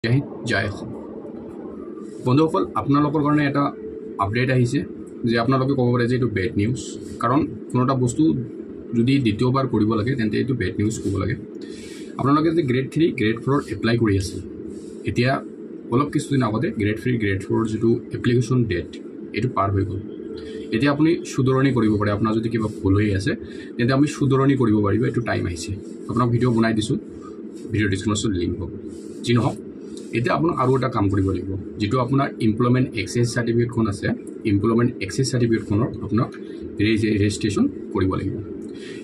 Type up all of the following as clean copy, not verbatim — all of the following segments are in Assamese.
জয় হিন্দ জয় অসম বন্ধুসকল আপোনালোকৰ কাৰণে এটা আপডেট আহিছে যে আপোনালোকে ক'ব পাৰে যে এইটো বেড নিউজ কাৰণ কোনো এটা বস্তু যদি দ্বিতীয়বাৰ কৰিব লাগে তেন্তে এইটো বেড নিউজ ক'ব লাগে আপোনালোকে যে গ্ৰেড 3 গ্ৰেড 4 এপ্লাই কৰি আছে এতিয়া অলপ কিছুদিন আগতে গ্ৰেড 3 গ্ৰেড 4 যেটো এপ্লিকেশন ডেট এইটো পাৰ হৈ গ'ল এতিয়া আপুনি সুধৰণি কৰিব পাৰে আপোনাৰ যদি কিবা ভুল হৈ আছে তেন্তে আমি সুধৰণি কৰিব পাৰিব এইটো টাইম আহিছে আপোনাক ভিডিঅ' বনাই দিছো ভিডিঅ' ডেসক্ৰিপশ্যনত লিংক হ'ব যি নহওক এতিয়া আপোনাক আৰু এটা কাম কৰিব লাগিব যেটো আপোনাৰ এমপ্লয়মেন্ট এক্সেস সাৰ্টিফিকেটখন আছে এমপ্লয়মেন্ট এক্সেস সাৰ্টিফিকেটখনৰ আপোনাক ৰেজিষ্ট্ৰেচন কৰিব লাগিব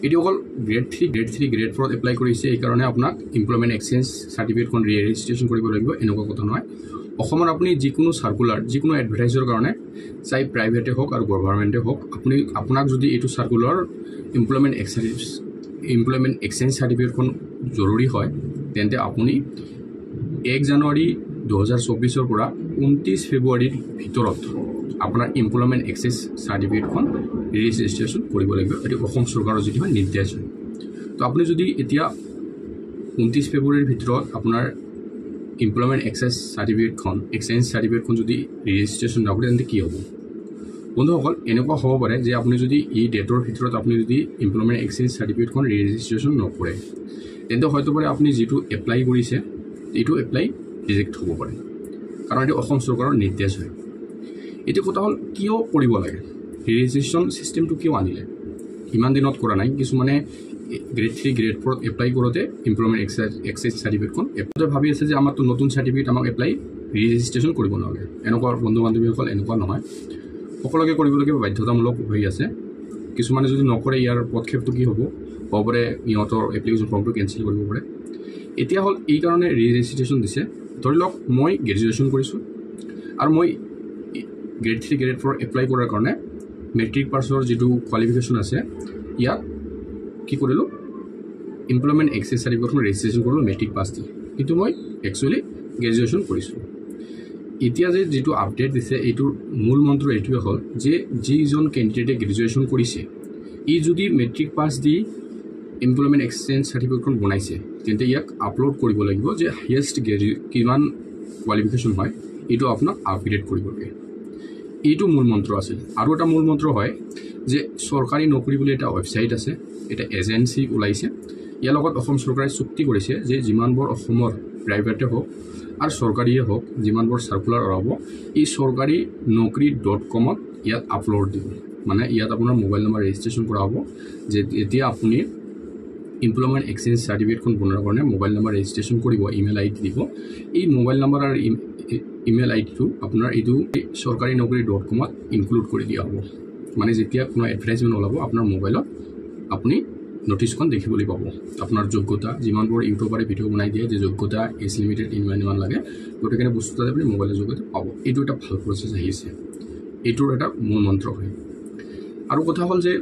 এটি অকল গ্ৰেড 3 গ্ৰেড 4 এপ্লাই কৰিছে এই কাৰণে আপোনাক এমপ্লয়মেন্ট এক্সেস সাৰ্টিফিকেটখন ৰেজিষ্ট্ৰেচন কৰিব লাগিব এনেকুৱা কথা নহয় অসমৰ আপুনি যিকোনো সাৰ্কুলাৰ যিকোনো এডভাৰটাইজৰ কাৰণে চাই প্ৰাইভেটে হোক আৰু গভৰ্ণমেণ্টে হোক আপোনাক যদি এইটো সাৰ্কুলাৰ এমপ্লয়মেন্ট এক্সেস সাৰ্টিফিকেটখন জৰুৰী হয় তেন্তে আপুনি 1 জানুৱাৰী 2024 ৰ পৰা 29 ফেব্ৰুৱাৰীৰ ভিতৰত আপোনাৰ এমপ্লয়মেন্ট এক্সেস সাৰ্টিফিকেটখন ৰেজিষ্ট্ৰেচন কৰিব লাগিব এটো অসম চৰকাৰৰ যেটো নিৰ্দেশ তো আপুনি যদি এতিয়া 29 ফেব্ৰুৱাৰীৰ ভিতৰত আপোনাৰ এমপ্লয়মেন্ট এক্সেস সাৰ্টিফিকেটখন যদি ৰেজিষ্ট্ৰেচন নকৰে তেন্তে কি হ'ব বন্ধুসকল এনেকুৱা হ'ব পাৰে যে আপুনি যদি এই ডেটৰ ভিতৰত আপুনি যদি এমপ্লয়মেন্ট এক্সেস সাৰ্টিফিকেটখন ৰেজিষ্ট্ৰেচন নকৰে তেন্তে হয়তো পাৰে আপুনি যেটো এপ্লাই কৰিছে এইটো এপ্লাই ৰিজেক্ট হ'ব পাৰে কাৰণ এটো অসম চৰকাৰৰ নিৰ্দেশ হয় এটো কথা হল কিয় কৰিব লাগে ৰেজিষ্ট্ৰেচন সিস্টেমটো কিয় আনিলে ইমান দিনত কৰা নাই কিছু মানে গ্ৰেড 3 গ্ৰেড 4 এপ্লাই কৰোতে এমপ্লয়মেন্ট এক্সেস সাৰ্টিফিকেটখন এপ্লাই ভাবি আছে যে আমাৰ তো নতুন সাৰ্টিফিকেট আমাক এপ্লাই ৰেজিষ্ট্ৰেচন কৰিব নালাগে এনেকুৱা বন্ধু বান্ধৱীসকল এনেকুৱা নহয় সকলোকে কৰিবলগীয়া বাধ্যতামূলক হৈ আছে কিছু মানে যদি নকৰে ইয়াৰ পদক্ষেপটো কি হ'ব পৰে ইহঁতৰ এপ্লিকেশন ফৰ্মটো কেনসেল কৰিব পাৰে এতিয়া হল এই কাৰণে ৰেজিষ্ট্ৰেচন দিছে ধৰি লওক মই গ্ৰেজুৱেচন কৰিছো আৰু মই গ্ৰেড 3 গ্ৰেড 4 এপ্লাই কৰাৰ কাৰণে মেট্ৰিক পাছৰ যেটো কোৱালিফিকেশন আছে ইয়াত কি কৰিলো এমপ্লয়মেন্ট এক্সেস সাৰ্টিফিকেটখন ৰেজিষ্ট্ৰেচন কৰিলো মেট্ৰিক পাছ দি কিন্তু মই একচুয়ালি গ্ৰেজুৱেচন কৰিছো এতিয়া যে যেটো আপডেট দিছে এইটোৰ মূল মন্ত্ৰ এইটোৱে হ'ল যে যিজন ক্যান্ডিডেটে গ্ৰেজুৱেচন কৰিছে ই যদি মেট্ৰিক পাছ দি এমপ্লয়মেন্ট এক্সেস সাৰ্টিফিকেটখন বনাইছে তেন্তে ইয়াক আপলোড কৰিব লাগিব যে হাইয়েষ্ট কিমান কোৱালিফিকেশন হয় এইটো আপোনাক আপগ্ৰেড কৰিব লাগে এইটো মূল মন্ত্ৰ আছে আৰু এটা মূল মন্ত্ৰ হয় যে সৰকাৰি নকৰি বুলি এটা ওয়েবসাইট আছে এটা এজেন্সি ওলাইছে ইয়াৰ লগত অসম চৰকাৰে চুক্তি কৰিছে যে যিমানবোৰ অসমৰ প্ৰাইভেটে হোক আৰু চৰকাৰিয়ে হোক যিমানবোৰ সাৰ্কুলাৰ ওলাব এই সৰকাৰি নকৰি.com ত ইয়াত আপলোড দিব মানে ইয়াত আপোনাৰ মোবাইল নম্বৰ ৰেজিষ্ট্ৰেচন কৰা হ'ব যে এতিয়া আপুনি এমপ্লয়মেন্ট এক্সেস সাৰ্টিফিকেটখন বনোৱাৰ কাৰণে মোবাইল নম্বৰ ৰেজিষ্ট্ৰেচন কৰিব ইমেইল আইডি দিব এই মোবাইল নম্বৰ আৰু ইমেইল আইডিটো আপোনাৰ এইটো সৰকাৰি নকৰি.com ত ইনক্লুড কৰি দিয়া হ'ব মানে যেতিয়া কোনো এডভাৰটাইজমেন্ট ওলাব আপোনাৰ মোবাইলত আপুনি নোটিছখন দেখিবলৈ পাব আপোনাৰ যোগ্যতা যিমানবোৰ ইউটিউবাৰে ভিডিঅ' বনাই দিয়ে যে যোগ্যতা এজ লিমিটেড ইমান লাগে গতিকে বস্তুটো আপুনি মোবাইলৰ যোগেদি পাব এইটো এটা ভাল প্ৰচেছ আহিছে এইটোৰ এটা মূল মন্ত্ৰ হয় আৰু কথা হ'ল যে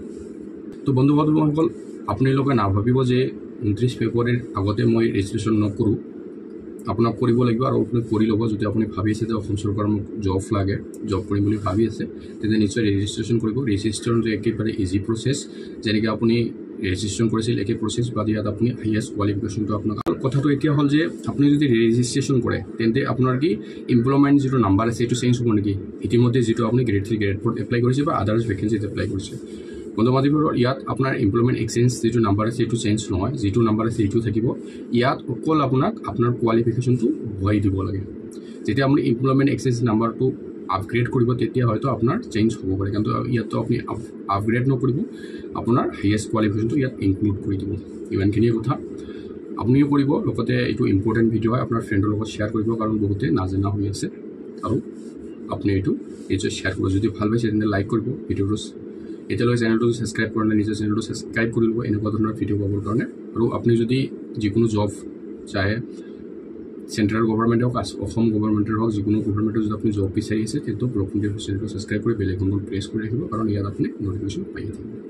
তো বন্ধু বান্ধৱীসকল আপোনালোকে নাভাবিব যে 29 ফেব্ৰুৱাৰীৰ আগতে মই ৰেজিষ্ট্ৰেচন নকৰো আপোনাক কৰিব লাগিব আৰু আপুনি কৰি ল'ব যদি আপুনি ভাবি আছে যে অসম চৰকাৰৰ জব লাগে জব কৰিম বুলি ভাবি আছে তেন্তে নিশ্চয় ৰেজিষ্ট্ৰেচন কৰিব ৰেজিষ্ট্ৰেচনটো একেবাৰে ইজি প্ৰচেছ যেনেকৈ আপুনি ৰেজিষ্ট্ৰেচন কৰিছিল একে প্ৰচেছ বা ইয়াত আপুনি হাইয়েষ্ট কোৱালিফিকেশনটো আপোনাক কথাটো এতিয়া হ'ল যে আপুনি যদি ৰেজিষ্ট্ৰেচন কৰে তেন্তে আপোনাৰ কি এমপ্লয়মেন্ট যেটো নাম্বাৰ আছে এইটো চেঞ্জ হ'ব নেকি ইতিমধ্যে যেটো আপুনি গ্ৰেড 3 গ্ৰেড 4 এপ্লাই কৰিছে বা আদাৰ্স ভেকেন্সিত এপ্লাই কৰিছে বন্ধুবান্ধৱীৰ ইয়াত আপোনাৰ এমপ্লয়মেন্ট এক্সেস যেটো নাম্বাৰ আছে এইটো চেঞ্জ নহয় যেটো নাম্বাৰ আছে এইটো থাকিব ইয়াত অকল আপোনাক আপোনাৰ কোৱালিফিকেশনটো বঢ়াই দিব লাগে যেতিয়া আপুনি এমপ্লয়মেন্ট এক্সেস নাম্বাৰটো আপগ্ৰেড কৰিব তেতিয়া হয়তো আপোনাৰ চেঞ্জ হ'ব পাৰে কিন্তু ইয়াতো আপুনি আপগ্ৰেড নকৰিব আপোনাৰ হাইয়েষ্ট কোৱালিফিকেশনটো ইয়াত ইনক্লুড কৰি দিব ইমানখিনি কথা আপুনিও কৰিব লগতে এইটো ইম্পৰ্টেন্ট ভিডিঅ হয় আপোনাৰ ফ্ৰেণ্ডৰ লগত শেয়াৰ কৰিব কাৰণ বহুতে নাজানা হৈ আছে আৰু আপুনি এইটো শেয়াৰ কৰিব যদি ভাল পাইছে তেন্তে লাইক কৰিব ভিডিঅ'টো এতিয়ালৈ চেনেলটো সাবস্ক্ৰাইব কৰা নাই নিজৰ চেনেলটো সাবস্ক্ৰাইব কৰি লব এনেকুৱা ধৰণৰ ভিডিঅ' পাবৰ কাৰণে আৰু আপুনি যদি যিকোনো জব চাহে সেন্ট্ৰাল গভৰ্নমেন্ট হোক অসম গভৰ্নমেন্টেৰ হোক যিকোনো গভৰ্নমেন্টেৰ যদি আপনি জব বিচাৰি আছে তেন্তে ব্লগ চেনেলটো সাবস্ক্ৰাইব কৰি বেল আইকনটো প্ৰেছ কৰি ৰাখিব কাৰণ ইয়াত আপুনি নোটিফিকেশন পাই থাকিব